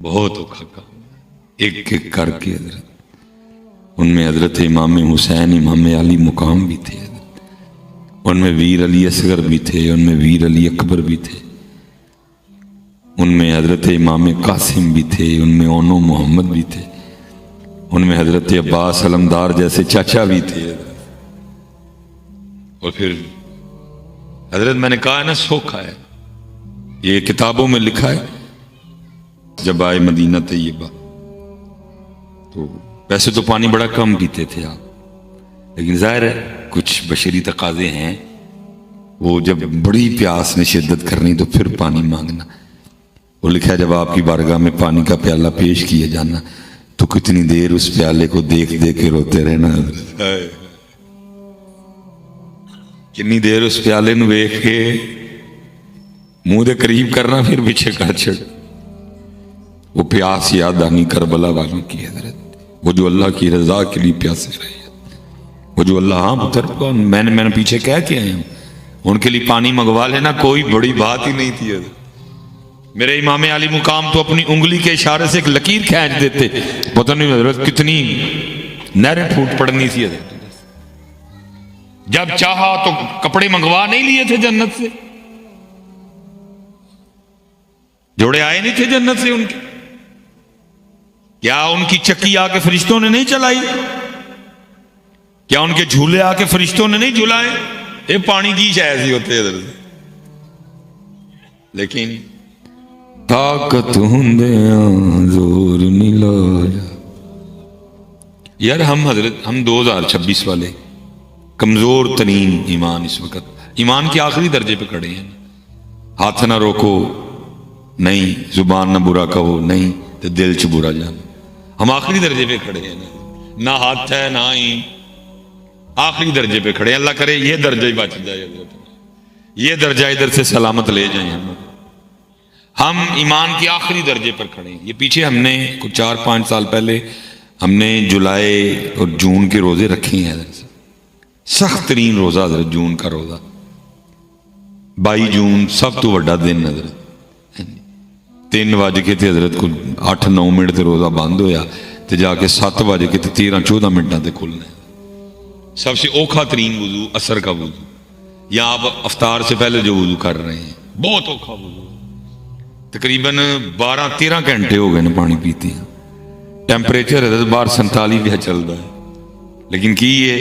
بہت اوکھا کام ایک ایک کر کے حضرت ان میں حضرت امام حسین امام علی مقام بھی تھے، ان میں ویر علی اصغر بھی تھے، ان میں ویر علی اکبر بھی تھے، ان میں حضرت امام قاسم بھی تھے، ان میں اونو محمد بھی تھے، ان میں حضرت عباس علمدار جیسے چاچا بھی تھے۔ اور پھر حضرت میں نے کہا ہے نا سوکھا ہے، یہ کتابوں میں لکھا ہے جب آئے مدینہ طیبہ تو ویسے تو پانی بڑا کم پیتے تھے آپ، لیکن ظاہر ہے کچھ بشری تقاضے ہیں، وہ جب بڑی پیاس نے شدت کرنی تو پھر پانی مانگنا۔ وہ لکھا ہے جب آپ کی بارگاہ میں پانی کا پیالہ پیش کیا جانا تو کتنی دیر اس پیالے کو دیکھ دیکھ کے روتے رہنا، کتنی دیر اس پیالے نو دیکھ کے منہ دے قریب کرنا پھر پیچھے کر چھڑ۔ وہ پیاس یاد آنی کربلا والوں کی حضرت، وہ جو اللہ کی رضا کے لیے پیاسے رہے، وہ جو اللہ ہاں پتر کو میں نے پیچھے کہہ کے آئے ہوں ان کے لیے پانی منگوا لینا کوئی بڑی بات ہی نہیں تھی حضرت۔ میرے امام علی مقام تو اپنی انگلی کے اشارے سے ایک لکیر کھینچ دیتے، پتہ نہیں حضرت کتنی نہریں پھوٹ پڑنی تھی حضرت۔ جب چاہا تو کپڑے منگوا نہیں لیے تھے جنت سے، جوڑے آئے نہیں تھے جنت سے ان کے، کیا ان کی چکی آ کے فرشتوں نے نہیں چلائی؟ کیا ان کے جھولے آ کے فرشتوں نے نہیں جھلائے؟ یہ پانی کی شاید ہی ہوتے حضرت، لیکن طاقت ہندیاں زور نہیں لایا۔ یار ہم حضرت 2026 والے کمزور ترین ایمان اس وقت ایمان کے آخری درجے پہ کھڑے ہیں۔ ہاتھ نہ روکو نہیں، زبان نہ برا کہو نہیں، تو دل چ برا جانا۔ ہم آخری درجے پہ کھڑے ہیں، نہ ہاتھ ہے نہ ہی، آخری درجے پہ کھڑے ہیں۔ اللہ کرے یہ درجہ ہی بچ جائے حضرت، یہ درجہ ادھر سے سلامت لے جائیں ہم ایمان کے آخری درجے پر کھڑے ہیں۔ یہ پیچھے ہم نے کچھ 4-5 سال پہلے ہم نے جولائی اور جون کے روزے رکھے ہیں حضرت، سخت ترین روزہ حضرت جون کا روزہ، 22 جون سب تو بڑا دن حضرت، 3 بج کے تھے حضرت کو 8-9 منٹ تے روزہ بند ہویا تے جا کے 7 بج کے 13-14 منٹاں تے کھلنا ہے۔ سب سے اوکھا ترین وضو عصر کا وضو، یا آپ افطار سے پہلے جو وضو کر رہے ہیں بہت اوکھا وضو، تقریباً 12-13 گھنٹے ہو گئے نا پانی پیتے ہیں، ٹیمپریچر حضرت باہر 47 پہ چل رہا ہے، لیکن کی یہ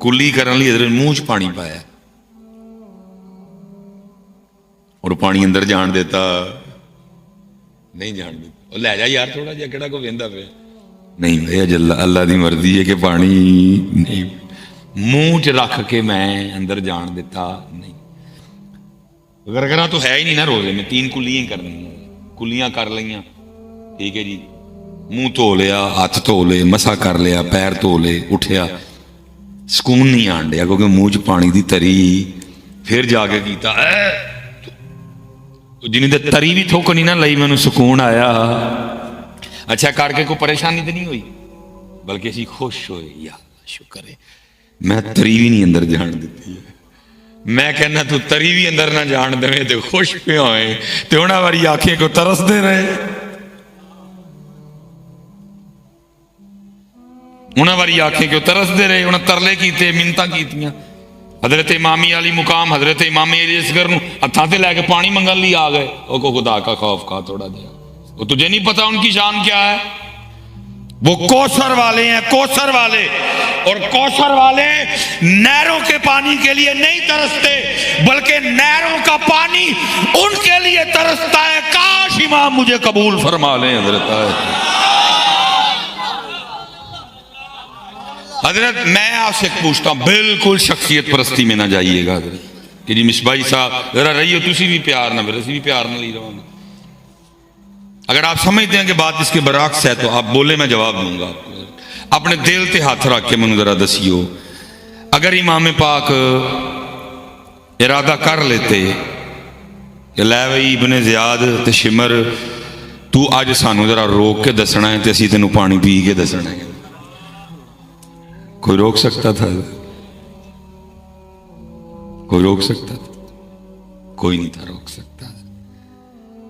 کلی کرنے لی حضرت منہ چ پانی پایا اور پانی اندر جان دیتا نہیں، جان دیتا لے جا یار تھوڑا جا کہڑا کو ویندا پیا نہیں بھائی، اللہ دی مرضی ہے کہ پانی نہیں منہ چ رکھ کے میں اندر جان دیتا نہیں۔ گرگرا تو ہے ہی نہیں نا روزے میں، 3 کلیاں کرنی ہیں، کلیاں کر لیاں ٹھیک ہے جی، منہ دھو لیا، ہاتھ دھو لے، مسا کر لیا، پیر دھو لے، اٹھیا، سکون نہیں آن ڈیا کیونکہ منہ چ پانی دی تری، پھر جا کے کیتا جنہیں دے تری بھی تھوک نہیں نہ لئی میں نے سکون آیا۔ اچھا کر کے کوئی پریشانی تو نہیں ہوئی بلکہ اسی خوش ہوئے، یا شکر ہے میں تری بھی نہیں اندر جان دیتی ہے، میں کہنا تو تری بھی اندر نہ جان دے تو خوش پہ ہوئے تو انہاں واری آنکھیں کو ترس دے رہے، انہاں واری آنکھیں کو ترس دے رہے، انہاں ترلے کیتے منتاں کیتیاں۔ حضرت امام علی مقام حضرت امام علی اصغر نو ہتھاں تے لے کے پانی منگن لی آ گئے، او کو خدا کا خوف کھا تھوڑا دیا، وہ تجھے نہیں پتا ان کی شان کیا ہے؟ وہ کوثر والے ہیں، کوثر والے، اور کوثر والے نہروں کے پانی کے لیے نہیں ترستے بلکہ نہروں کا پانی ان کے لیے ترستا ہے۔ کاش امام مجھے قبول فرما لیں حضرت۔ حضرت میں آپ سے پوچھتا ہوں بالکل شخصیت پرستی میں نہ جائیے گا حضرت کہ جی مصباحی صاحب ذرا رہیو تسی بھی پیار نہ میرے بھی پیار نہ لی رہا ہوں، اگر آپ سمجھتے ہیں کہ بات اس کے برعکس ہے تو آپ بولے میں جواب دوں گا۔ اپنے دل تے ہاتھ رکھ کے منو ذرا دسیو، اگر امام پاک ارادہ کر لیتے کہ لے بھائی ابن زیاد تے شمر تو اج سانو ذرا روک کے دسنا ہے تے اسی تینوں پانی پی کے دسنا ہے، کوئی روک سکتا تھا؟ کوئی روک سکتا تھا؟ کوئی نہیں تھا روک سکتا۔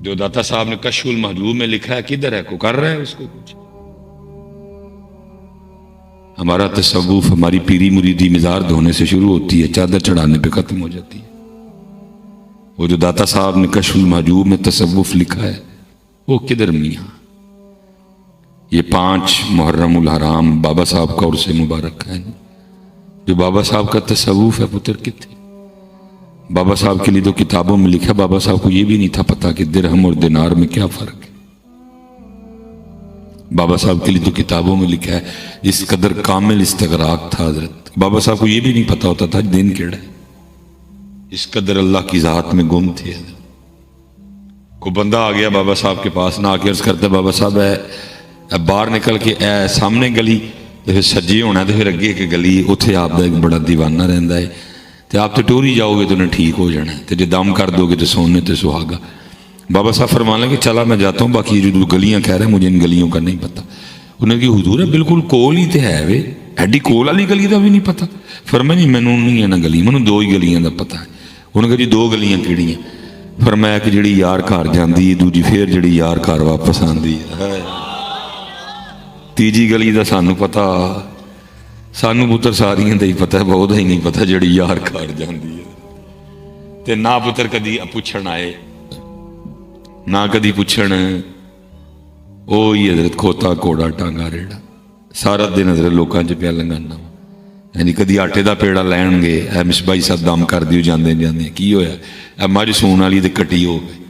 جو داتا صاحب نے کشف المحجوب میں لکھا ہے کدھر ہے؟ کو کر رہا ہے اس کو کچھ؟ ہمارا تصوف، ہماری پیری مریدی مزار دھونے سے شروع ہوتی ہے، چادر چڑھانے پہ ختم ہو جاتی ہے۔ وہ جو داتا صاحب نے کشف المحجوب میں تصوف لکھا ہے وہ کدھر میاں؟ یہ 5 محرم الحرام بابا صاحب کا عرص مبارک ہے، جو بابا صاحب کا تصوف ہے پتر کتنے؟ بابا صاحب کے لیے تو کتابوں میں لکھا، بابا صاحب کو یہ بھی نہیں تھا پتا کہ درہم اور دینار میں کیا فرق ہے۔ بابا صاحب کے لیے تو کتابوں میں لکھا ہے اس قدر کامل استغراق تھا حضرت، بابا صاحب کو یہ بھی نہیں پتا ہوتا تھا دین کیڑا ہے، اس قدر اللہ کی ذات میں گم تھے حضرت۔ کو بندہ آ گیا بابا صاحب کے پاس، نہ آ کے عرض کرتا بابا صاحب اے باہر نکل کے اے سامنے گلی تو پھر سجے ہونا تو پھر اگے ایک گلی، اتنے آپ کا ایک بڑا دیوانہ رہتا ہے، تو آپ تو ٹوری جاؤ گے تو انہیں ٹھیک ہو جانا ہے، تو جب دم کر دو گے تو سونے تو سہاگا۔ بابا صاحب فرمانے کہ چلا میں جاتا ہوں، باقی جو گلیاں کہہ رہے ہیں مجھے ان گلیوں کا نہیں پتا۔ انہوں نے کہ حضور ہے بالکل کول ہی تو ہے وے، ایڈی کول والی گلی کا بھی نہیں پتا؟ فرمایا نہیں مینوں نہیں ہے نا گلی، مینوں 2 ہی گلیاں کا پتا ہے۔ انہوں نے کہا جی 2 گلیاں کیڑیاں؟ فرمایا کہ جڑی یار گھر جاندی ہے، دوجی پھر جڑی یار گھر واپس آندی ہے، تیجی گلی دا سانوں پتا، سانوں پتر ساریاں دا ہی پتا ہے، بہت ہی نہیں پتا جڑی یار گھر جاندی ہے۔ تے نہ پتر کدی پوچھن آئے نہ کدی پوچھن، وہی حضرت کھوتا کوڑا ٹانگا ریڑا، سارا دن حضرت لوکاں چ پیا لنگانا، یعنی کدی آٹے دا پیڑا لین گے، اے مصباحی صاحب دم کر دیو جاندے جاندے کی ہویا، اے مجھ سون والی تے کٹی ہو گئی،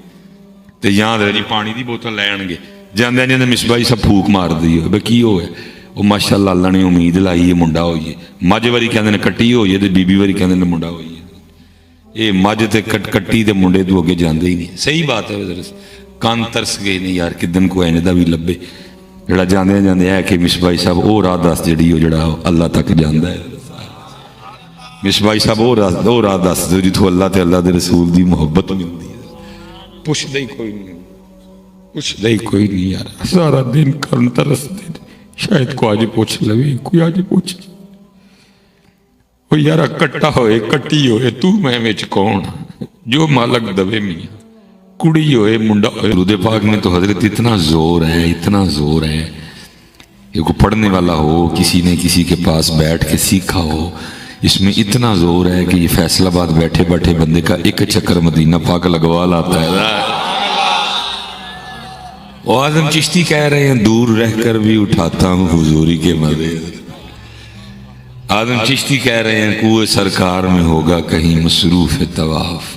تے یا حضرت جی پانی دی بوتل لین گے، جاندے جاندے مصباحی صاحب پھوک مار دیو، بے کی ہویا؟ وہ ماشاءاللہ اللہ نے امید لائی ہے منڈا ہوئیے، مجھ واری کہندے نے کٹی ہوئی ہے تے بی بی واری کہندے نے منڈا ہوئی ہے۔ یہ مجھ تے کٹی تے منڈے تو اگے جاندے ہی نہیں، صحیح بات ہے حضرت، کان ترس گئے نہیں یار کدن کو اینج دا بھی لبے جڑا جاندے جاندے ہے کہ مصباحی صاحب وہ راہ دس جڑی ہو جڑا اللہ تک جاندا ہے۔ مصباحی صاحب وہ راہ دس دو جتوں اللہ تے اللہ دے رسول دی محبت ملدی ہے۔ پوچھدا ہی کوئی نہیں، پوچھدا ہی کوئی نہیں یار، سارا دن کان ترس دے، شاید کو آج پوچھ لوے، کوئی آج پوچھ وہ یارا کٹا ہوئے کٹی ہوئے تو میں وچ کون، جو مالک دوے میاں، کڑی ہوئے منڈا ہوئے۔ درود پاک میں تو حضرت اتنا زور ہے، اتنا زور ہے کہ کوئی پڑھنے والا ہو، کسی نے کسی کے پاس بیٹھ کے سیکھا ہو، اس میں اتنا زور ہے کہ یہ فیصل آباد بیٹھے بیٹھے بندے کا ایک چکر مدینہ پاک لگوا لاتا ہے۔ وہ اعظم چشتی کہہ رہے ہیں دور رہ کر بھی اٹھاتا ہوں حضوری کے مزے۔ اعظم چشتی کہہ رہے ہیں کوئے سرکار میں ہوگا کہیں مصروف طواف،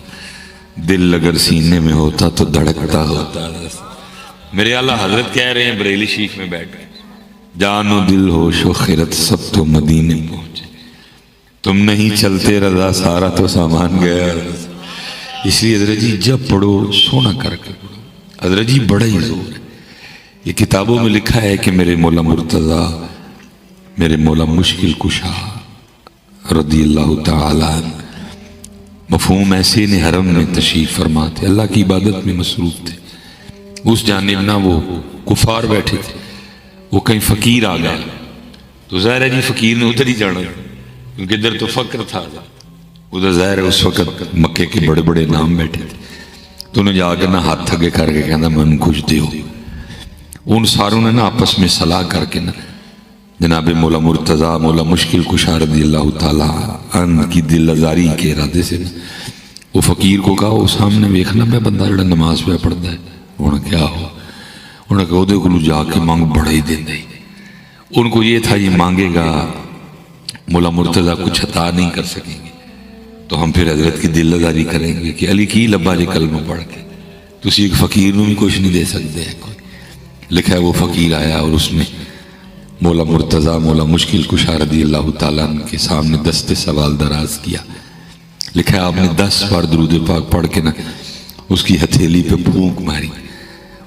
دل اگر سینے میں ہوتا تو دھڑکتا ہوتا۔ میرے اعلیٰ حضرت کہہ رہے ہیں بریلی شریف میں بیٹھ گئے، جان و دل ہوش و خیرت سب تو مدینے پہنچے، تم نہیں چلتے رضا سارا تو سامان گیا۔ اس لیے حضرت جی جب پڑھو سونا کر کے پڑھو، حضرت جی بڑا ہی زور ہے۔ یہ کتابوں میں لکھا ہے کہ میرے مولا مرتضیٰ، میرے مولا مشکل کشا رضی اللہ تعالیٰ عنہ مفہوم ایسے نے حرم میں تشریف فرما تھے، اللہ کی عبادت میں مصروف تھے۔ اس جانب نہ وہ کفار بیٹھے تھے، وہ کہیں فقیر آ گئے تو ظاہر ہے جی فقیر نے ادھر ہی جانا کیونکہ ادھر تو فقر تھا، ادھر ظاہر ہے اس وقت مکے کے بڑے بڑے نام بیٹھے تھے، تو انہیں جا کے نہ ہاتھ اگے کر کے کہنا من کچھ دیو۔ ان ساروں نے نا آپس میں صلاح کر کے نا جناب مولا مرتضیٰ مولا مشکل کشا رضی اللہ تعالیٰ عنہ کی دل آزاری کے ارادے سے وہ فقیر کو کہا وہ سامنے ویکھنا میں بندہ جڑا نماز پہ پڑھتا ہے، انہوں نے کیا ہوا؟ انہوں نے کہا وہ کو جا کے مانگ بڑا ہی دیں دے۔ ان کو یہ تھا یہ مانگے گا مولا مرتضیٰ کچھ عطا نہیں کر سکیں گے تو ہم پھر حضرت کی دل آزاری کریں گے کہ علی کی لبا جی کلمہ پڑھ کے تو اسی ایک فقیر نو بھی کچھ نہیں دے سکتے ہیں۔ کوئی لکھا ہے وہ فقیر آیا اور اس نے مولا مرتضیٰ مولا مشکل کشا رضی اللہ تعالیٰ عنہ کے سامنے دست سوال دراز کیا۔ لکھا ہے آپ نے 10 بار درود پاک پڑھ کے نا اس کی ہتھیلی پہ پھونک ماری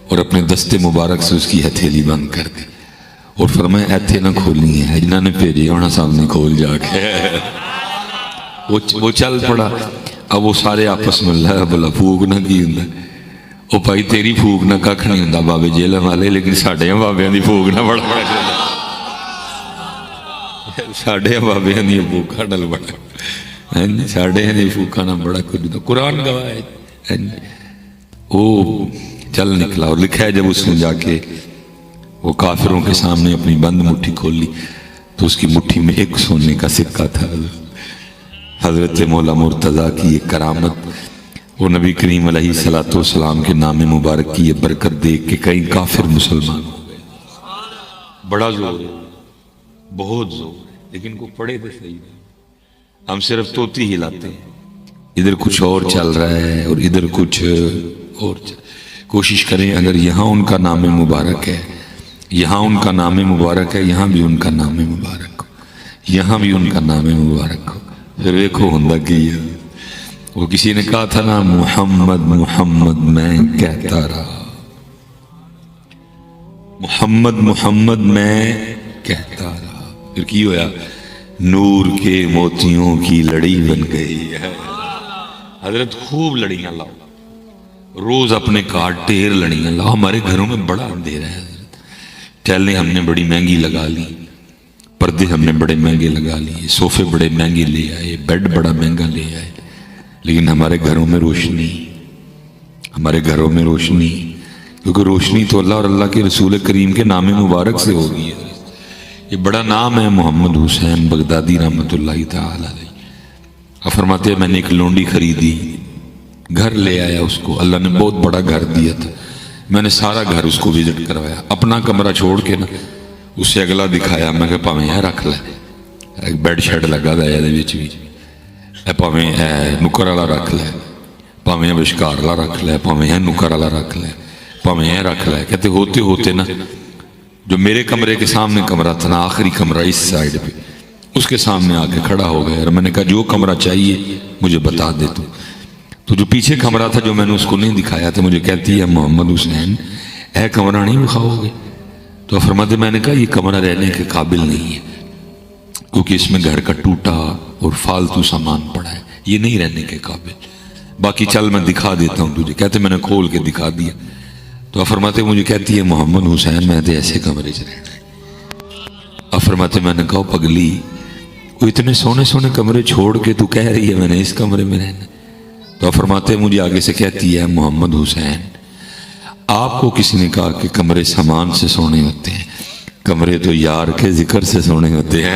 اور اپنے دست مبارک سے اس کی ہتھیلی بند کر دی اور فرمایا ایتھے نہ کھولنی ہے، جنہوں نے بھیجے ہونا سامنے کھول جا کے۔ وہ چل پڑا، اب وہ سارے آپس میں اللہ بلا پھوک نہ کی ہوں، وہ بھائی تیری پھوک نہ کھ نہیں ہوں بابے جیلم والے، لیکن ساڑھے بابیاں دی پھوک نہ بڑا بڑا ساڑھے بابیاں دی پھوکا ڈل بڑا ساڑھے دی پھوکا نہ بڑا کچھ قرآن گواہ ہے۔ وہ چل نکلا. اور لکھا ہے جب اس نے جا کے وہ کافروں کے سامنے اپنی بند مٹھی کھول لی تو اس کی مٹھی میں ایک سونے کا سکہ تھا. حضرت مولا مرتضیٰ کی یہ کرامت، وہ نبی کریم علیہ السلام کے نام مبارک کی یہ برکت دیکھ کے کئی کافر مسلمان ہو گئے. بڑا زور ہے، بہت زور ہے، لیکن کو پڑھے تو صحیح نہیں. ہم صرف توتی ہلاتے ہیں، ادھر کچھ اور چل رہا ہے اور ادھر کچھ اور کوشش کریں اگر یہاں ان کا نام مبارک ہے، یہاں ان کا نام مبارک ہے، یہاں بھی ان کا نام مبارک ہو، یہاں بھی ان کا نام مبارک ہو. پھر دیکھو ہندا کی ہے. وہ کسی نے کہا تھا نا محمد محمد میں کہتا رہا، محمد محمد میں کہتا رہا. پھر کی ہویا؟ نور کے موتیوں کی لڑی بن گئی ہے. حضرت خوب لڑیاں لاؤ، روز اپنے کاٹ ٹیر لڑیاں لاؤ. ہمارے گھروں میں بڑا اندھیرا ہے حضرت. ٹیلیں ہم نے بڑی مہنگی لگا لی، پردے ہم نے بڑے مہنگے لگا لیے، صوفے بڑے مہنگے لے آئے، بیڈ بڑا مہنگا لے آئے، لیکن ہمارے گھروں میں روشنی، ہمارے گھروں میں روشنی، کیونکہ روشنی تو اللہ اور اللہ کے رسول کریم کے نام مبارک سے ہوگی. یہ بڑا نام ہے محمد حسین بغدادی رحمۃ اللہ تعالی علیہ. فرماتے ہیں میں نے ایک لونڈی خریدی، گھر لے آیا اس کو. اللہ نے بہت بڑا گھر دیا تھا، میں نے سارا گھر اس کو وزٹ کروایا، اپنا کمرہ چھوڑ کے نا اسے اگلا دکھایا. میں کہ پاویں یہ رکھ لے، ایک بیڈ شیڈ لگا دا ہے بھی، پاویں نکر والا رکھ لے، پاویں بشکار والا رکھ لے، پاویں نکر والا رکھ لے، پاویں یہ رکھ لے. کہتے ہوتے ہوتے نا جو میرے کمرے کے سامنے کمرہ تھا نا، آخری کمرہ اس سائڈ پہ، اس کے سامنے آ کے کھڑا ہو گیا. اور میں نے کہا جو کمرہ چاہیے مجھے بتا دے. تو جو پیچھے کمرہ تھا جو میں نے اس کو نہیں دکھایا تھا، مجھے کہتی ہے محمد حسین اے کمرہ نہیں دکھاؤ گے؟ تو فرماتے میں نے کہا یہ کمرہ رہنے کے قابل نہیں ہے، کیونکہ اس میں گھر کا ٹوٹا اور فالتو سامان پڑا ہے، یہ نہیں رہنے کے قابل. باقی چل میں دکھا دیتا ہوں تجھے. کہتے میں نے کھول کے دکھا دیا. تو فرماتے مجھے کہتی ہے محمد حسین میں تو ایسے کمرے سے رہنا ہے. فرماتے میں نے کہا پگلی وہ اتنے سونے سونے کمرے چھوڑ کے تو کہہ رہی ہے میں نے اس کمرے میں رہنا. تو فرماتے مجھے آگے سے کہتی ہے محمد حسین آپ کو کسی نے کہا کہ کمرے سامان سے سونے ہوتے ہیں؟ کمرے تو یار کے ذکر سے سونے ہوتے ہیں.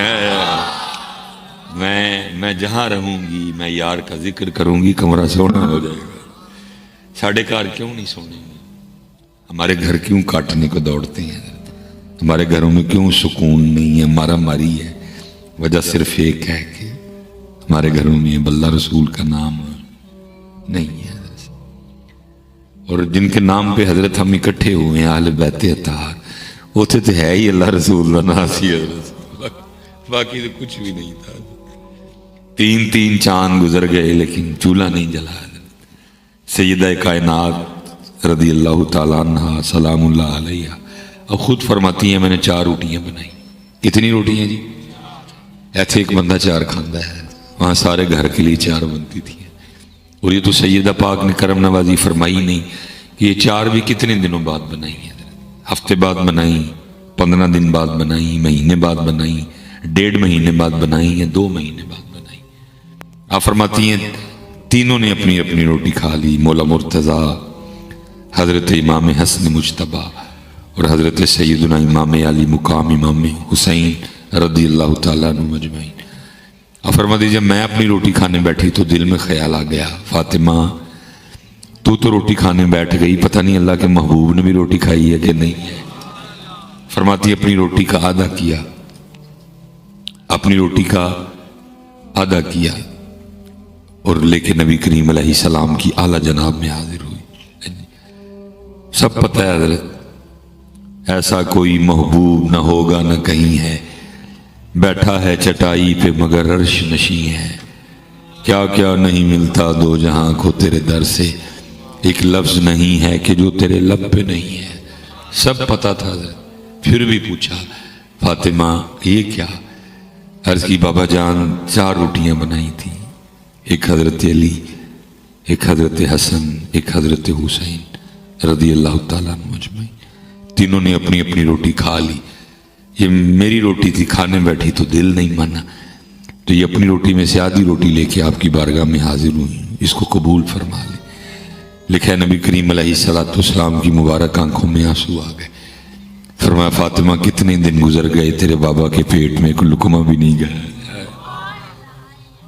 میں جہاں رہوں گی میں یار کا ذکر کروں گی، کمرہ سونا ہو جائے گا. ساڑھے کار کیوں نہیں سونے گے؟ ہمارے گھر کیوں کاٹنے کو دوڑتے ہیں؟ ہمارے گھروں میں کیوں سکون نہیں ہے، مارا ماری ہے؟ وجہ صرف ایک ہے کہ ہمارے گھروں میں اللہ رسول کا نام نہیں ہے. اور جن کے نام پہ حضرت ہم اکٹھے ہوئے ہیں اہل بیت اطہار، وہ تو ہے ہی اللہ رسول اللہ ناسی رسول، باقی تو کچھ بھی نہیں تھا. 3 چاند گزر گئے لیکن چولہا نہیں جلا. سیدہ کائنات رضی اللہ تعالیٰ عنہ سلام اللہ علیہ اب خود فرماتی ہیں میں نے 4 روٹیاں بنائی. کتنی روٹیاں جی؟ ایسے ایک بندہ 4 کھاندہ ہے، وہاں سارے گھر کے لیے 4 بنتی تھی. اور یہ تو سیدہ پاک نے کرم نوازی فرمائی نہیں کہ یہ 4 بھی کتنے دنوں بعد بنائی ہیں. ہفتے بعد بنائی، 15 دن بعد بنائی، مہینے بعد بنائی، 1.5 مہینے بعد بنائی یا 2 مہینے بعد بنائی. آپ فرماتی ہیں تینوں نے اپنی اپنی روٹی کھا لی. مولا مرتضیٰ، حضرت امام حسن مجتبیٰ اور حضرت سیدنا امام علی مقام امام حسین رضی اللہ تعالیٰ عنہ مجمعین. آپ فرماتی جب میں اپنی روٹی کھانے بیٹھی تو دل میں خیال آ گیا فاطمہ تو روٹی کھانے بیٹھ گئی، پتہ نہیں اللہ کے محبوب نے بھی روٹی کھائی ہے کہ نہیں ہے. فرماتی اپنی روٹی کا آدھا کیا، اپنی روٹی کا آدھا کیا اور لے کے نبی کریم علیہ السلام کی اعلیٰ جناب میں حاضر ہوئی. سب پتہ ہے حضرت ایسا کوئی محبوب نہ ہوگا نہ کہیں ہے، بیٹھا ہے چٹائی پہ مگر عرش نشیں ہے. کیا کیا نہیں ملتا 2 جہاں کو تیرے در سے، ایک لفظ نہیں ہے کہ جو تیرے لب پہ نہیں ہے. سب پتا تھا حضرت، پھر بھی پوچھا فاطمہ یہ کیا؟ عرض کی بابا جان 4 روٹیاں بنائی تھی، ایک حضرت علی، ایک حضرت حسن، ایک حضرت حسین رضی اللہ تعالیٰ عنہ مجمعین. تینوں نے اپنی اپنی روٹی کھا لی. یہ میری روٹی تھی، کھانے بیٹھی تو دل نہیں مانا، تو یہ اپنی روٹی میں سے آدھی روٹی لے کے آپ کی بارگاہ میں حاضر ہوئی، اس کو قبول فرما لے. لکھا ہے نبی کریم علیہ السلام کی مبارک آنکھوں میں آنسو آ گئے. فرمایا فاطمہ کتنے دن گزر گئے تیرے بابا کے پیٹ میں کوئی لقمہ بھی نہیں گیا.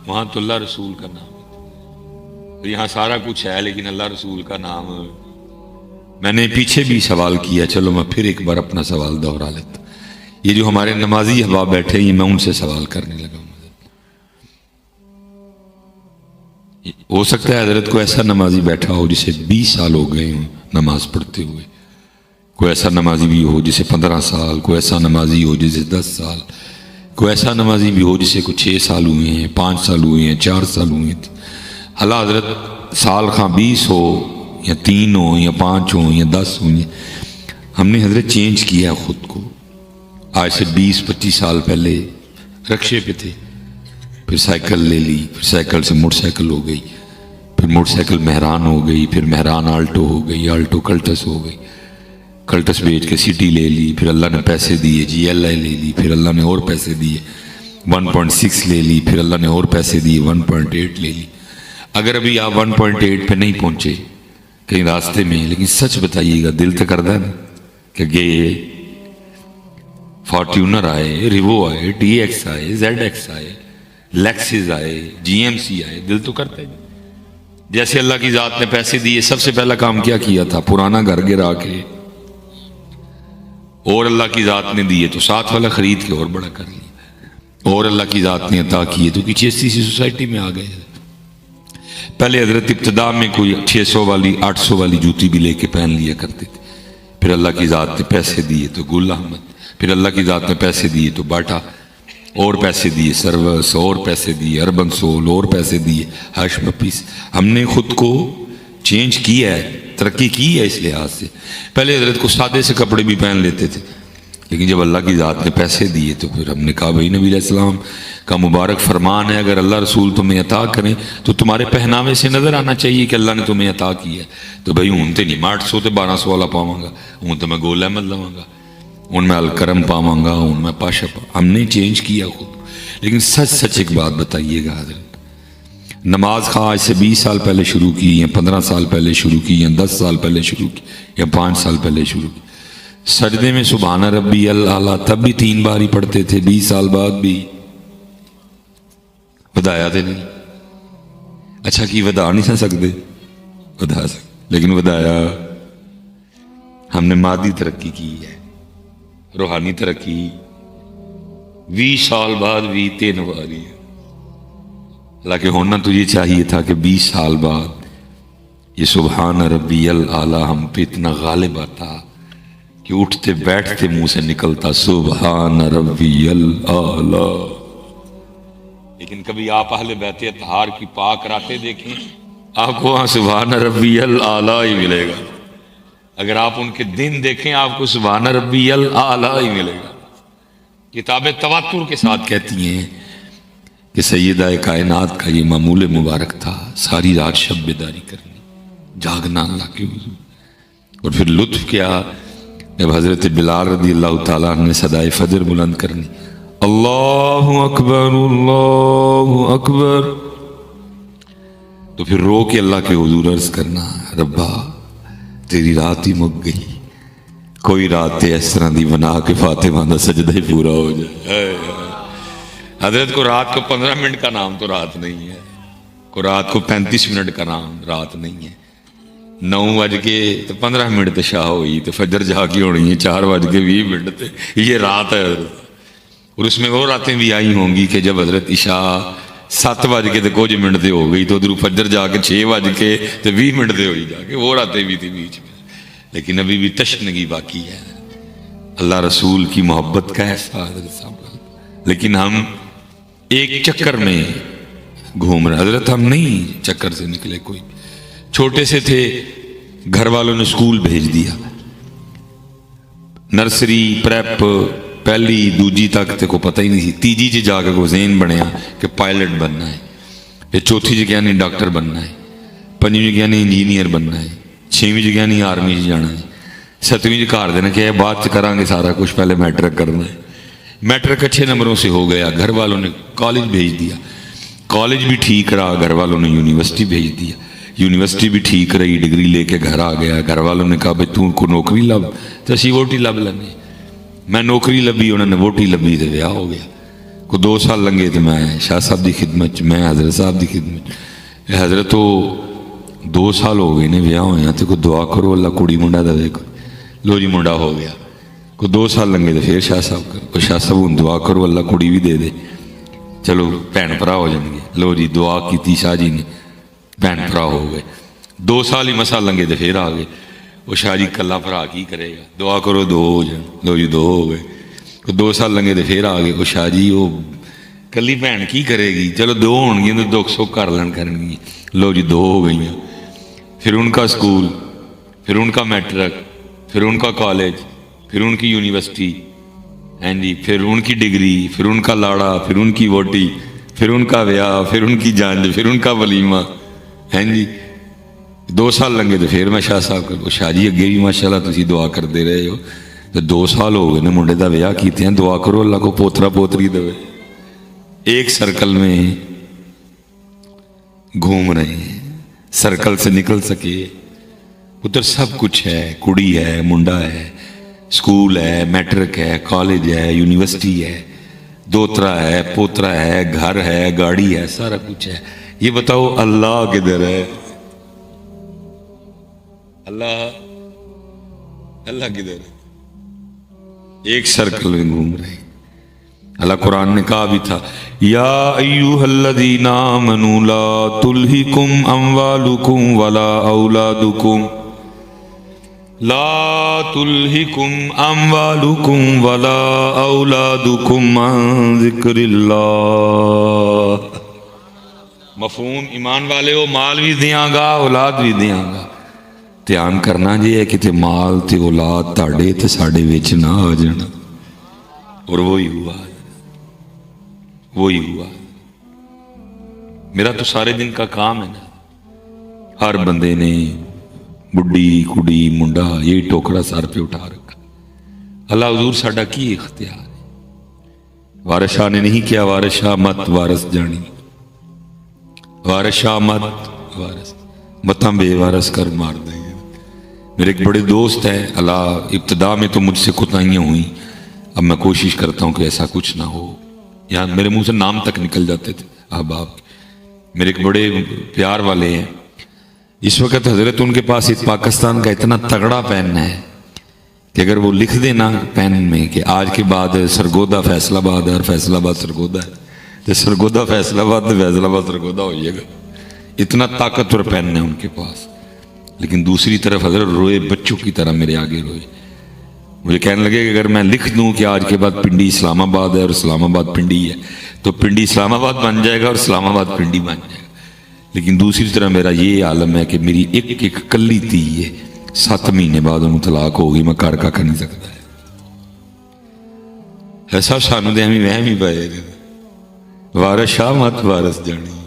وہاں تو اللہ رسول کا نام ہے، یہاں سارا کچھ ہے لیکن اللہ رسول کا نام. میں نے پیچھے بھی سوال کیا، چلو میں پھر ایک بار اپنا سوال دوہرا لیتا. یہ جو ہمارے نمازی احباب بیٹھے ہیں، میں ان سے سوال کرنے لگا ہوں. ہو سکتا ہے حضرت کو ایسا نمازی بیٹھا ہو جسے 20 سال ہو گئے ہوں نماز پڑھتے ہوئے، کوئی ایسا نمازی بھی ہو جسے 15 سال، کوئی ایسا نمازی ہو جسے 10 سال، کوئی ایسا نمازی بھی ہو جسے کوئی 6 سال ہوئے ہیں، 5 سال ہوئے ہیں، 4 سال ہوئے ہیں. اللہ حضرت سال خاں 20 ہو یا 3 ہو یا 5 ہو یا 10 ہوئے، ہم نے حضرت چینج کیا خود کو. آج سے 20-25 سال پہلے رکشے پہ تھے، پھر سائیکل لے لی، پھر سائیکل سے موٹر سائیکل ہو گئی، پھر موٹر سائیکل مہران ہو گئی، پھر مہران آلٹو ہو گئی، آلٹو کلٹس ہو گئی، کلٹس بیچ کے سٹی لے لی، پھر اللہ نے پیسے دیے جی ایل آئی لے لی، پھر اللہ نے اور پیسے دیے 1.6 لے لی، پھر اللہ نے اور پیسے دیے 1.8 لے لی. اگر ابھی آپ 1.8 پہ نہیں پہنچے کہیں راستے میں، لیکن سچ بتائیے گا دل تو کرتا ہے نا کہ یہ فارچونر آئے، ریوو آئے، ڈی ایکس آئے، زیڈ ایکس آئے، لیکسز آئے، جی ایم سی آئے، دل تو کرتا ہے. جیسے اللہ کی ذات نے پیسے دیے، سب سے پہلا کام کیا تھا؟ پرانا گھر گرا کے، اور اللہ کی ذات نے دیے تو ساتھ والا خرید کے اور بڑا کر لیا، اور اللہ کی ذات نے عطا کیے تو کسی ایسی سوسائٹی میں آ گئے. پہلے حضرت ابتدا میں کوئی 600 والی 800 والی جوتی بھی لے کے پہن لیا کرتے تھے، پھر اللہ کی ذات نے پیسے دیے تو گل احمد، پھر اللہ کی ذات نے پیسے دیے تو باٹا، اور پیسے دیے سروس، اور پیسے دیے اربن سول، اور پیسے دیے ہش پپیس. ہم نے خود کو چینج کیا ہے، ترقی کی ہے اس لحاظ سے. پہلے حضرت کو سادے سے کپڑے بھی پہن لیتے تھے، لیکن جب اللہ کی ذات نے پیسے دیے تو پھر ہم نے کہا بھائی نبی علیہ السلام کا مبارک فرمان ہے اگر اللہ رسول تمہیں عطا کریں تو تمہارے پہناوے سے نظر آنا چاہیے کہ اللہ نے تمہیں عطا کیا ہے. تو بھائی ہوں تے نہیں 800 تے 1200 والا پاواں گا، ہوں تو میں گول احمد لواں گا، ان میں الکرم پاواں گا، ان میں پاشا ہم نے چینج کیا خود. لیکن سچ ایک بات بتائیے گا حضرت، نماز خواہ آج سے 20 سال پہلے شروع کی یا 15 سال پہلے شروع کی یا 10 سال پہلے شروع کی یا 5 سال پہلے شروع کی، سجدے میں سبحان ربی الاعلیٰ تب بھی 3 بار ہی پڑھتے تھے، 20 سال بعد بھی ودایا تھے نہیں. اچھا کی ودا نہیں سن سکتے، ودا سکتے، لیکن ودایا. ہم نے مادی ترقی کی ہے، روحانی ترقی 20 سال بعد بھی 3 بار ہی ہے. حالانکہ ہونا تو یہ چاہیے تھا کہ 20 سال بعد یہ سبحان ربی الاعلیٰ ہم پہ اتنا غالب آتا کہ اٹھتے بیٹھتے منہ سے نکلتا سبحان ربی الاعلیٰ. لیکن کبھی آپ اہل بیت اطہار کی پاک راتیں دیکھیں، آپ کو وہاں سبحان ربی الاعلیٰ ہی ملے گا. اگر آپ ان کے دن دیکھیں آپ کو سبحان ربی الاعلیٰ ہی ملے گا. کتابیں تواتر کے ساتھ کہتی ہیں کہ سیدہ کائنات کا یہ معمول مبارک تھا، ساری رات شب بیداری کرنی، جاگنا اللہ کے حضور. اور پھر لطف کیا جب حضرت بلال رضی اللہ تعالیٰ عنہ نے صدائے فجر بلند کرنی، اللہ اکبر اللہ اکبر، تو پھر رو کے اللہ کے حضور عرض کرنا ربا تیری رات ہی مک گئی، کوئی رات اس طرح دی بنا کے فاطمہ دا سجدہ ہی پورا ہو جائے. حضرت کو رات کو 15 منٹ کا نام تو رات نہیں ہے، کو رات کو 35 منٹ کا نام رات نہیں ہے. 9:15 تے شاہ ہوئی تو فجر جا کے ہونی ہے 4:20 تے یہ رات ہے. اور اس میں وہ راتیں بھی آئی ہوں گی کہ جب حضرت عشاء 7:00 تے ہو گئی تو ادھر فجر جا کے 6:20 تے ہوئی، جا کے وہ راتیں بھی تھی بیچ میں. لیکن ابھی بھی تشنگی باقی ہے، اللہ رسول کی محبت کا احساس حضرت صاحب. لیکن ہم ایک چکر میں گھوم رہے. حضرت ہم نہیں چکر سے نکلے، کوئی چھوٹے سے تھے، گھر والوں نے اسکول بھیج دیا، نرسری پریپ پہلی دوجی تک تے کو پتہ ہی نہیں تھی. تیجی جی جا کے کو ذہن بنیا کہ پائلٹ بننا ہے، پھر چوتھی جگہ نہیں ڈاکٹر بننا ہے، 5ویں جگہ نہیں انجینئر بننا ہے، 6ویں جگہ نہیں آرمی جانا ہے، 7ویں جگہ گھر دینا کہ بعد کریں گے سارا کچھ، پہلے میٹرک کرنا ہے. میٹرک اچھے نمبروں سے ہو گیا، گھر والوں نے کالج بھیج دیا، کالج بھی ٹھیک رہا، گھر والوں نے یونیورسٹی بھیج دیا. یونیورسٹی بھی ٹھیک رہی, ڈگری لے کے گھر آ گیا. گھر والوں نے کہا بھائی تو نوکری لب, تو اسی ووٹی لب لینے. میں نوکری لبھی, انہوں نے ووٹی لبھی, تو ویاہ ہو گیا. کو 2 سال لنگے تو میں شاہ صاحب دی خدمت, میں حضرت صاحب دی خدمت. حضرت تو 2 سال ہو گئے نے ویاہ ہوئے, تو کوئی دعا کرو اللہ کڑی منڈا دے. لو جی منڈا ہو گیا. کو 2 سال لنگے تو پھر شاہ صاحب کرو, شاہ صاحب ہوں دعا کرو اللہ کڑی بھی دے دے, چلو بھن بھرا ہو جائیں گے. لو جی دعا کی شاہ جی نے, بھن بھرا ہو گئے. 2 سال ہی مسا لنگے تو پھر آ گئے. وہ شاہ جی کلا بھرا کی کرے گا, دعا کرو 2 ہو جائیں. لو جی 2 ہو گئے. 2 سال لنگے تو پھر آ گئے. وہ شاہ جی وہ کلی بھن کی کرے گی, چلو 2 ہون گی تو 200 کر لین کرن گی. لو جی 2 ہو گئی. پھر ان کا اسکول, پھر ان کا میٹرک, پھر ان کا کالج, پھر ان کی یونیورسٹی, ہیں جی, پھر ان کی ڈگری, پھر ان کا لاڑا, پھر ان کی ووٹی, پھر ان کا ویاہ, پھر ان کی جانج, پھر ان کا ولیمہ, ہیں جی. 2 سال لنگے تو پھر میں شاہ صاحب کو, شاہ جی اگے بھی ماشاء اللہ تسی دعا کرتے رہے ہو, تو 2 سال ہو گئے نے منڈے دا ویاہ کیتے ہیں, دعا کرو اللہ کو پوترا پوتری دے. ایک سرکل میں گھوم رہے ہیں, سرکل سے نکل سکے. ادھر سب کچھ ہے, کڑی ہے, منڈا ہے, اسکول ہے, میٹرک ہے, کالج ہے, یونیورسٹی ہے, دوترا ہے, پوترا ہے, گھر ہے, گاڑی ہے, سارا کچھ ہے. یہ بتاؤ اللہ کدھر ہے؟ اللہ کدھر ہے؟ ایک سرکل میں گھوم رہے ہیں. اللہ قرآن نے کہا بھی تھا, یا ایوہ الذین آمنوا لا تلہکم اموالکم ولا اولادکم, لا تلہکم اموالکم ولا اولادکم عن ذکر اللہ. مفہوم ایمان والے ہو, مال بھی دیاں گا, اولاد بھی دیاں گا. دھیان کرنا جی ہے کہ مال تے اولاد تاڑے تے ساڑے وچ نہ آ جانا. اور وہی ہوا, وہی ہوا. میرا تو سارے دن کا کام ہے نا, ہر بندے نے بڈی کڑی منڈا یہ ٹوکرا سر پہ اٹھا رکھا. اللہ حضور ساڈا کی اختیار ہے؟ وارث شاہ نے نہیں کیا وارث شاہ مت وارث جانی, وارث شاہ مت وارث متاں بے وارث کر مار دیں. میرے ایک بڑے دوست ہیں, اللہ ابتدا میں تو مجھ سے کوتاہیاں ہوئیں, اب میں کوشش کرتا ہوں کہ ایسا کچھ نہ ہو. یہاں میرے منہ سے نام تک نکل جاتے تھے احباب. میرے ایک بڑے پیار والے ہیں, اس وقت حضرت ان کے پاس پاکستان کا اتنا تگڑا پین ہے کہ اگر وہ لکھ دینا پین میں کہ آج کے بعد سرگودا فیصل آباد ہے اور فیصل آباد سرگودا ہے, تو سرگودا فیصل آباد تو فیصل آباد سرگودا ہو جائے گا. اتنا طاقتور پین ہے ان کے پاس. لیکن دوسری طرف حضرت روئے بچوں کی طرح میرے آگے روئے. مجھے کہنے لگے کہ اگر میں لکھ دوں کہ آج کے بعد پنڈی اسلام آباد ہے اور اسلام آباد پنڈی ہے, تو پنڈی اسلام آباد بن جائے گا اور اسلام آباد پنڈی بن جائے گا. لیکن دوسری طرف میرا یہ عالم ہے کہ میری ایک کلی تھی ہے, 7 مہینے بعد انہوں طلاق ہو گئی, میں کر کا نہیں سکتا ہے. ایسا سانو دے ہمیں وہم ہی پائے وارث شاہ مت وارث جانی,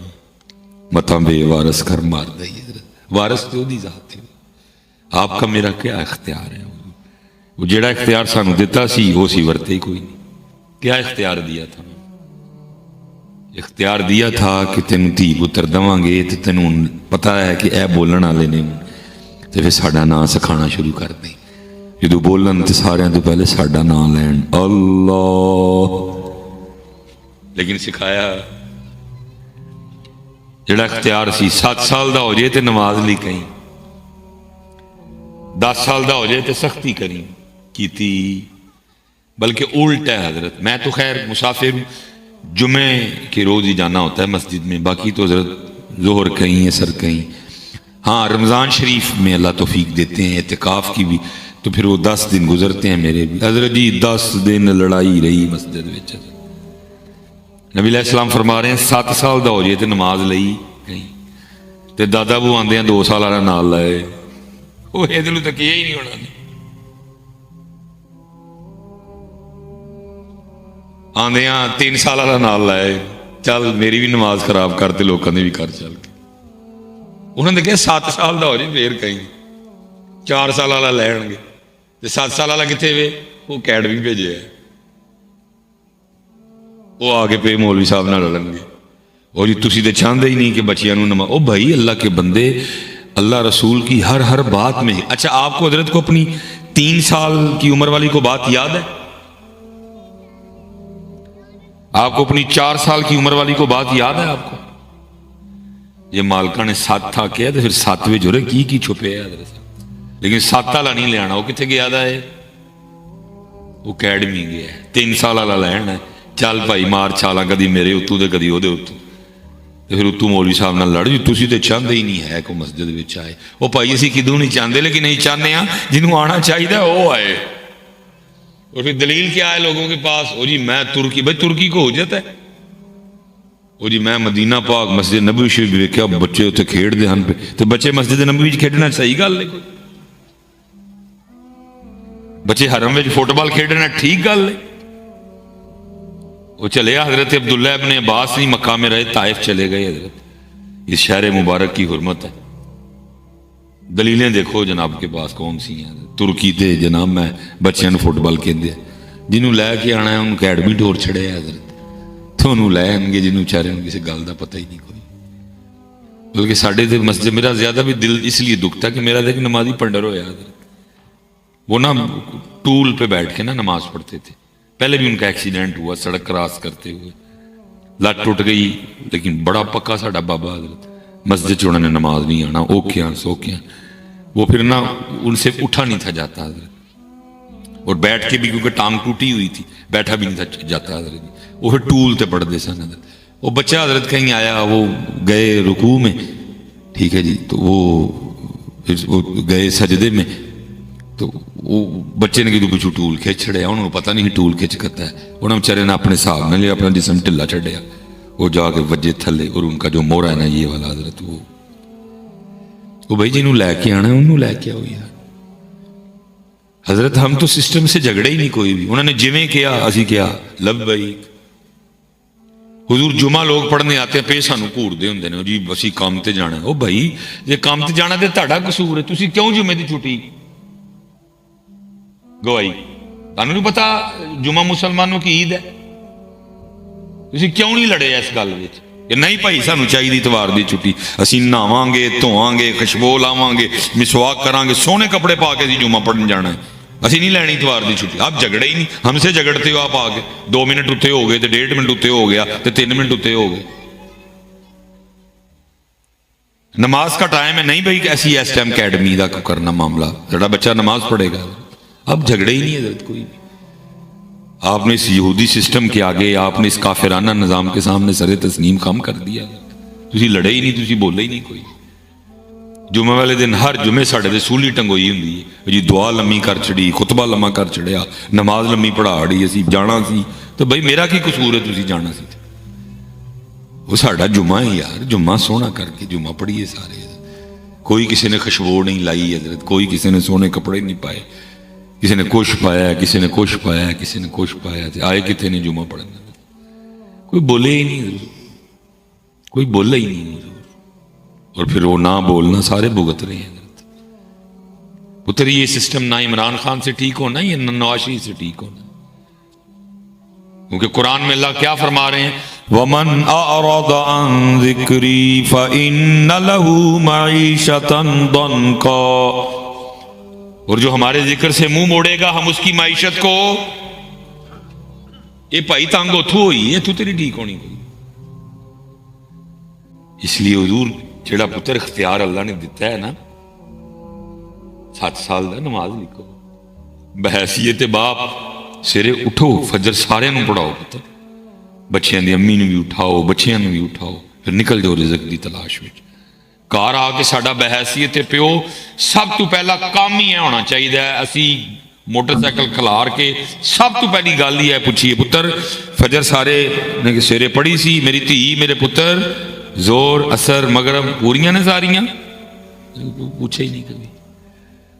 متاں بے وارث کر مار دئی. وارث تو دی ذات تھی. آپ کا میرا کیا اختیار ہے؟ وہ جڑا اختیار سانو دیتا سی وہ سی ورتے ہی کوئی نہیں. کیا اختیار دیا تھا؟ اختیار دیا تھا کہ تینوں دھی پتر دواں گے تو تینوں پتا ہے کہ اے بولن والے نے, تو پھر ساڈا نام سکھانا شروع کر دیں. جدو بولن تو سارے تو پہلے ساڈا نام لین اللہ. لیکن سکھایا جڑا اختیار سی 7 سال دا ہو جائے تو نماز لی کہیں, 10 سال دا ہو جائے تو سختی کریں کیتی. بلکہ الٹ ہے حضرت. میں تو خیر مسافر جمعے کے روز ہی جانا ہوتا ہے مسجد میں, باقی تو حضرت ظہر کہیں اثر کہیں. ہاں رمضان شریف میں اللہ توفیق دیتے ہیں اعتکاف کی بھی, تو پھر وہ 10 دن گزرتے ہیں میرے بھی. حضرت جی 10 دن لڑائی رہی مسجد وچ. نبی علیہ السلام فرما رہے ہیں 7 سال دا ہو جائے تو نماز لئی کہیں, تے دادا بو آندے ہیں 2 سال والا نال لائے, وہ یہ دلوں تک یہی نہیں ہونا. آندے ہیں 3 سال والا نال لائے, چل میری بھی نماز خراب کرتے لوگوں نے بھی کر چل کے. انہوں نے کہا 7 سال دا ہو جائے پھر کہیں 4 سال والا لین گے, تے 7 سال والا کتنے وے, وہ اکیڈمی بھیجے ہے, وہ آ کے پہ مولوی صاحب نہ لڑن گے. اور جی تسی تو چاہتے ہی نہیں کہ بچیاں نماز. او بھائی اللہ کے بندے, اللہ رسول کی ہر بات میں. اچھا آپ کو حضرت کو اپنی 3 سال کی عمر والی کو بات یاد ہے؟ آپ کو اپنی 4 سال کی عمر والی کو بات یاد ہے آپ کو؟ یہ مالکہ نے 7 تھا کیا تو پھر 7ویں جورے کی چھپے ہے حضرت. لیکن 7 والا نہیں لینا. وہ کتنے گیا ہے؟ وہ اکیڈمی گیا ہے. 3 سال والا لینا ہے. چل بھائی مار چھالا, کدی میرے اتو دے کدی وہ اتو. پھر اتو مولوی صاحب نال لڑ جی تسی تو چاہتے ہی نہیں ہے کوئی مسجد وچ آئے. وہ بھائی اسی کدوں نہیں چاہتے, لیکن نہیں چاہتے ہیں جنہوں آنا چاہیے وہ آئے. اور پھر دلیل کیا ہے لوگوں کے پاس؟ او جی میں ترکی, بھائی ترکی کو حجت ہے. او جی میں مدینہ پاک مسجد نبوی شریف ویکھیا بچے اتنے کھیڈتے ہیں پہ, تو بچے مسجد نبوی کھیڈنا صحیح گل ہے؟ کوئی بچے حرم میں فٹ بال کھیڈنا ٹھیک گل ہے؟ وہ چلے حضرت عبداللہ ابن عباس نہیں مکہ میں رہے, طائف چلے گئے حضرت. اس شہر مبارک کی حرمت ہے. دلیلیں دیکھو جناب کے پاس کون سی ہیں. ترکی تے جناب میں بچیاں نے فٹ بال کھیلتے ہیں, جنہوں لے کے آنا ہے انہوں اکیڈمی ٹور چھڑے ہے حضرت, تو انہوں لے آن گے جنہوں چارے ان کسی گل کا پتہ ہی نہیں کوئی. بلکہ ساڈے تے مسجد میرا زیادہ بھی دل اس لیے دکھتا کہ میرا دیکھ نمازی پنڈر ہویا حضرت. وہ نا ٹول پہ بیٹھ کے نا نماز پڑھتے تھے. پہلے بھی ان کا ایکسیڈنٹ ہوا سڑک کراس کرتے ہوئے, لت ٹوٹ گئی, لیکن بڑا پکا ساڈا بابا حضرت. مسجد چ انہوں نے نماز نہیں آنا, اوکھیاں سوکھیاں. وہ پھر نا ان سے اٹھا نہیں تھا جاتا حضرت, اور بیٹھ کے بھی کیونکہ ٹانگ ٹوٹی ہوئی تھی بیٹھا بھی نہیں تھا جاتا حضرت. وہ پھر ٹول تے پڑھتے سن حضرت. وہ بچہ حضرت کہیں آیا, وہ گئے رکوع میں, ٹھیک ہے جی, تو وہ گئے سجدے میں, تو وہ بچے نے کدو پچھو ٹول کھچ چھڑیا. انہوں نے پتہ نہیں ٹول کھچ کرتا ہے. انہوں نے بیچارے نے اپنے حساب نہ لیا, اپنا جسم ٹھلا چھڈیا, وہ جا کے وجے تھلے. اور ان کا جو مورا ہے نا یہ والا حضرت, وہ بھائی جنہوں لے کے آنا ہے انہوں لے کے آؤ یار. حضرت ہم تو سسٹم سے جھگڑے ہی نہیں کوئی بھی. انہوں نے جویں کیا اسی کیا لبیک. حضور جمعہ لوگ پڑھنے آتے ہیں پہ سانو گھوڑتے ہوندے نے جی اسی کام تے جانا ہے. او بھائی جے کام تے جانا تے تہاڈا قصور ہے, تسی کیوں جمعے دی چھٹی گوائی؟ تانوں نہیں پتا جمعہ مسلمانوں کی عید ہے؟ تسی کیوں نہیں لڑے اس گل وچ کہ نہیں بھائی سانو چاہیے اتوار دی چھٹی, اسی نہاواں گے دھواں گے خوشبو لاواں گے مسواک کران گے سونے کپڑے پا کے اسی جمعہ پڑھن جانا ہے, اسی نہیں لینی اتوار دی چھٹی. آپ جھگڑے ہی نہیں, ہم سے جھگڑتے ہو آپ آگے. 2 منٹ اتنے ہو گئے تو 1.5 منٹ اتنے ہو گیا تو 3 منٹ اتنے ہو گئے. نماز کا ٹائم ہے نہیں بھائی ایسی اس ٹائم اکیڈمی کا کرنا معاملہ, جڑا بچہ نماز پڑھے گا. اب جھگڑے ہی نہیں حضرت کوئی بھی. آپ نے اس یہودی سسٹم کے آگے, آپ نے اس کافرانہ نظام کے سامنے سر تسلیم کم کر دیا. تسی لڑے ہی نہیں, تسی بولے ہی نہیں کوئی. جمعے والے دن ہر جمعے ساڈے تے سولی ٹنگوئی ہوندی ہے جی, دعا لمبی کر چڑی, خطبہ لمبا کر چڑیا, نماز لمبی پڑھا ڑی, اسی جانا سی. تو بھائی میرا کی قصور ہے تسی جانا سی؟ وہ ساڈا جمعہ ہے یار, جمعہ سونا کر کے جمعہ پڑھیے سارے. کوئی کسی نے خوشبو نہیں لائی حضرت, کوئی کسی نے سونے کپڑے نہیں پائے, کسی نے کچھ پایا, کسی نے کچھ پایا, کسی نے کچھ پایا. آئے کتنے نے جمعہ پڑھنے, کوئی بولے ہی نہیں, کوئی بولا ہی نہیں. اور پھر وہ نہ بولنا سارے بھگت رہے ہیں. پتر یہ سسٹم نہ عمران خان سے ٹھیک ہونا, یہ نہ نواز شریف سے ٹھیک ہونا. کیونکہ قرآن میں اللہ کیا فرما رہے ہیں, وَمَنْ أَعْرَضَ عَنْ ذِكْرِي فَإِنَّ لَهُ مَعِيشَةً ضَنْكًا. اور جو ہمارے ذکر سے منہ موڑے گا ہم اس کی معیشت کو, یہ بھائی تانگ اتھو ہوئی ہے, تو تیری ٹھیک ہونی کوئی. اس لیے حضور جڑا پتر اختیار اللہ نے دیتا ہے نا 7 سال دا, نماز لکھو بحیثیت باپ, سیرے اٹھو فجر سارے نو پڑھاؤ پتر, بچیاں دی امی نو بھی اٹھاؤ, بچیاں نو بھی اٹھاؤ, پھر نکل جاؤ رزق دی تلاش وچ. گھر آ کے ساڈا بحیثیت پیو سب تو پہلا کام ہی ہونا چاہیے, اسی موٹر سائیکل کھلار کے سب تو پہلی گل ہی ہے پوچھیے پتر فجر سارے نے سیرے پڑھی سی میری دھی میرے پتر, زور اثر مغرب پوریاں نے ساریاں؟ پوچھا ہی نہیں کبھی.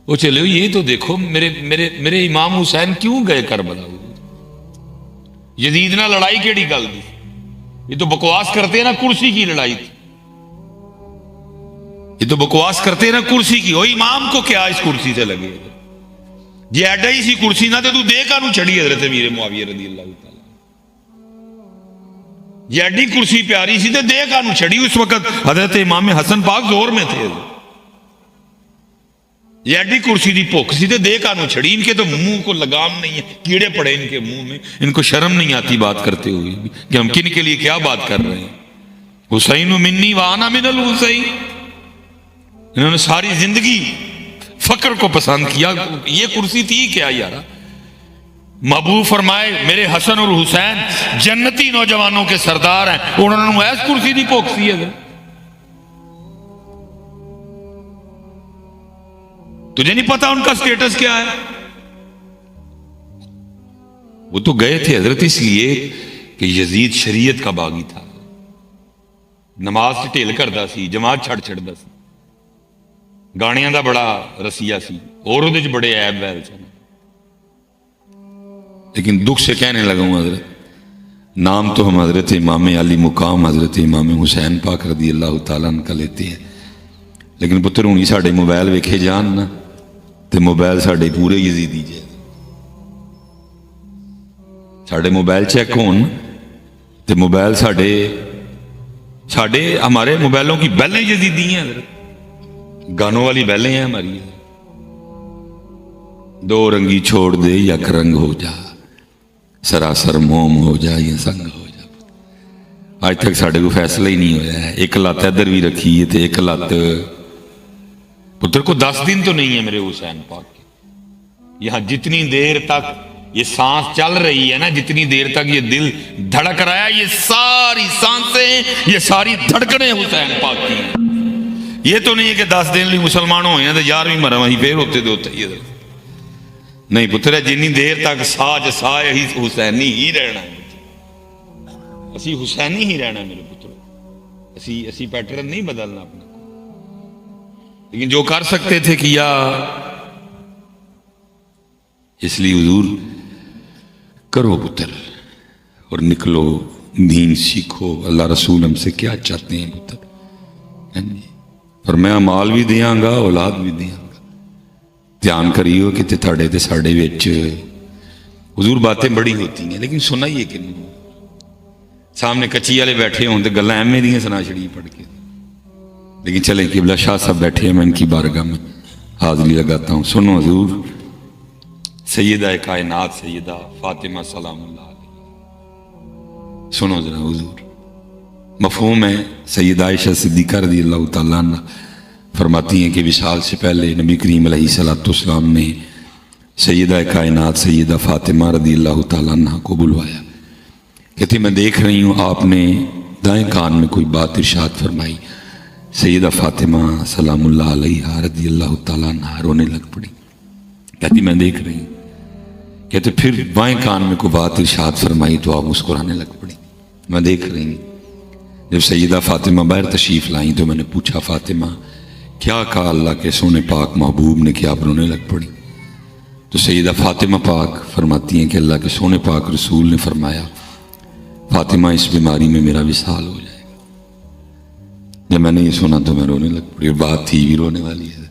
وہ چلے یہ تو دیکھو میرے امام حسین کیوں گئے کربلا, یزید نہ لڑائی کیڑی گل دی, یہ تو بکواس کرتے ہیں نا کرسی کی لڑائی تھی, یہ تو بکواس کرتے ہیں نا کرسی کی. وہ امام کو کیا اس کرسی سے لگے, جی ایڈا ہی سی کرسی نہ تو دے کا نو چڑھی حضرت امیر معاویہ رضی اللہ تعالیٰ. یہ ایڈی کرسی پیاری سی تو دے کانو چھڑی اس وقت حضرت امام حسن پاک زور میں تھے. یہ ایڈی کرسی دی بھوک سی تو دے کانو چھڑی. ان کے تو منہ کو لگام نہیں ہے, کیڑے پڑے ان کے منہ میں, ان کو شرم نہیں آتی بات کرتے ہوئے کہ ہم کن کے لیے کیا بات کر رہے ہیں. حسین منی وانا من الحسین. انہوں نے ساری زندگی فقر کو پسند کیا. یہ کرسی تھی کیا یارا؟ محبوب فرمائے میرے حسن اور حسین جنتی نوجوانوں کے سردار ہیں, انہوں نے ایس کرسی دی بھوک سی ہے. تجھے نہیں پتا ان کا سٹیٹس کیا ہے؟ وہ تو گئے تھے حضرت اس لیے کہ یزید شریعت کا باغی تھا, نماز سے ٹھیل کردا سی, جماعت چھڑ چھڑدا سی, گانیاں دا بڑا رسیہ سی, اور اودے وچ بڑے عیب ویل سن. لیکن دکھ سے کہنے لگا ہوں حضرت, نام تو ہم حضرت امام علی مقام حضرت امام حسین پاک رضی اللہ تعالیٰ عنہ کا لیتے ہیں, لیکن پتر ہونی ساڑھے موبائل ویکھے جان نا تے موبائل ساڑھے پورے یزیدی جائے. ساڑھے موبائل چیک ہون تے موبائل ساڑھے ہمارے موبائلوں کی بیلیں یزیدی ہیں حضرت, گانوں والی بیلیں ہیں ہماری. دو رنگی چھوڑ دے یک رنگ ہو جا, سراسر موم ہو جا یا سنگ ہو جا. آج تک ساڑھے کو فیصلہ ہی نہیں ہویا ہے. ایک لات ادھر بھی رکھی ہے تے ایک لات پتر کو 10 دن تو نہیں ہے میرے حسین پاک کے. یہاں جتنی دیر تک یہ سانس چل رہی ہے نا, جتنی دیر تک یہ دل دھڑک رہا ہے, یہ ساری سانسیں, یہ ساری دھڑکنیں حسین پاک کی ہیں. یہ تو نہیں ہے کہ 10 دن لی مسلمان ہوئے ہیں تو 11ویں مرہ وہیں پھر ہوتے دے ہوتا ہی نہیں. پتر ہے جنی دیر تک ساج سائے ہی حسینی ہی رہنا ہے. اسی حسینی ہی رہنا ہے میرے پتر, اسی پیٹرن نہیں بدلنا اپنا. لیکن جو کر سکتے تھے کیا. اس لیے حضور کرو پتر اور نکلو, دین سیکھو, اللہ رسول ہم سے کیا چاہتے ہیں پتر. اور میں مال بھی دیاں گا, اولاد بھی دیاں گا. دھیان کریو کہ تھاڑے تے ساڑے وچ حضور باتیں بڑی ہوتی ہیں لیکن سنائیے کہ نہیں. سامنے کچی والے بیٹھے ہوں تو گلاں ایم اے دیاں سنا چھڑی پڑھ کے. لیکن چلیں قبلہ شاہ صاحب بیٹھے ہیں, میں ان کی بارگاہ میں حاضری لگاتا ہوں. سنو حضور, سیدہ کائنات سیدہ فاطمہ سلام اللہ علیہ, سنو ذرا حضور. مفہوم ہے سیدہ عائشہ صدیقہ رضی اللہ تعالیٰ عنہ فرماتی ہیں کہ وصال سے پہلے نبی کریم علیہ الصلوۃ والسلام نے سیدہ کائنات سیدہ فاطمہ رضی اللہ تعالیٰ عنہ کو بلوایا. کہتے میں دیکھ رہی ہوں آپ نے دائیں کان میں کوئی بات ارشاد فرمائی. سیدہ فاطمہ سلام اللہ علیہ رضی اللہ تعالیٰ عنہ رونے لگ پڑی. کہتی میں دیکھ رہی ہوں. کہتے پھر بائیں کان میں کوئی بات ارشاد فرمائی تو آپ مسکرانے لگ پڑی. میں دیکھ رہی ہوں. جب سیدہ فاطمہ باہر تشریف لائیں تو میں نے پوچھا فاطمہ کیا کہا اللہ کے سونے پاک محبوب نے کہ آپ رونے لگ پڑی؟ تو سیدہ فاطمہ پاک فرماتی ہیں کہ اللہ کے سونے پاک رسول نے فرمایا فاطمہ اس بیماری میں میرا وصال ہو جائے گا. جب میں نے یہ سنا تو میں رونے لگ پڑی, اور بات تھی بھی رونے والی ہے.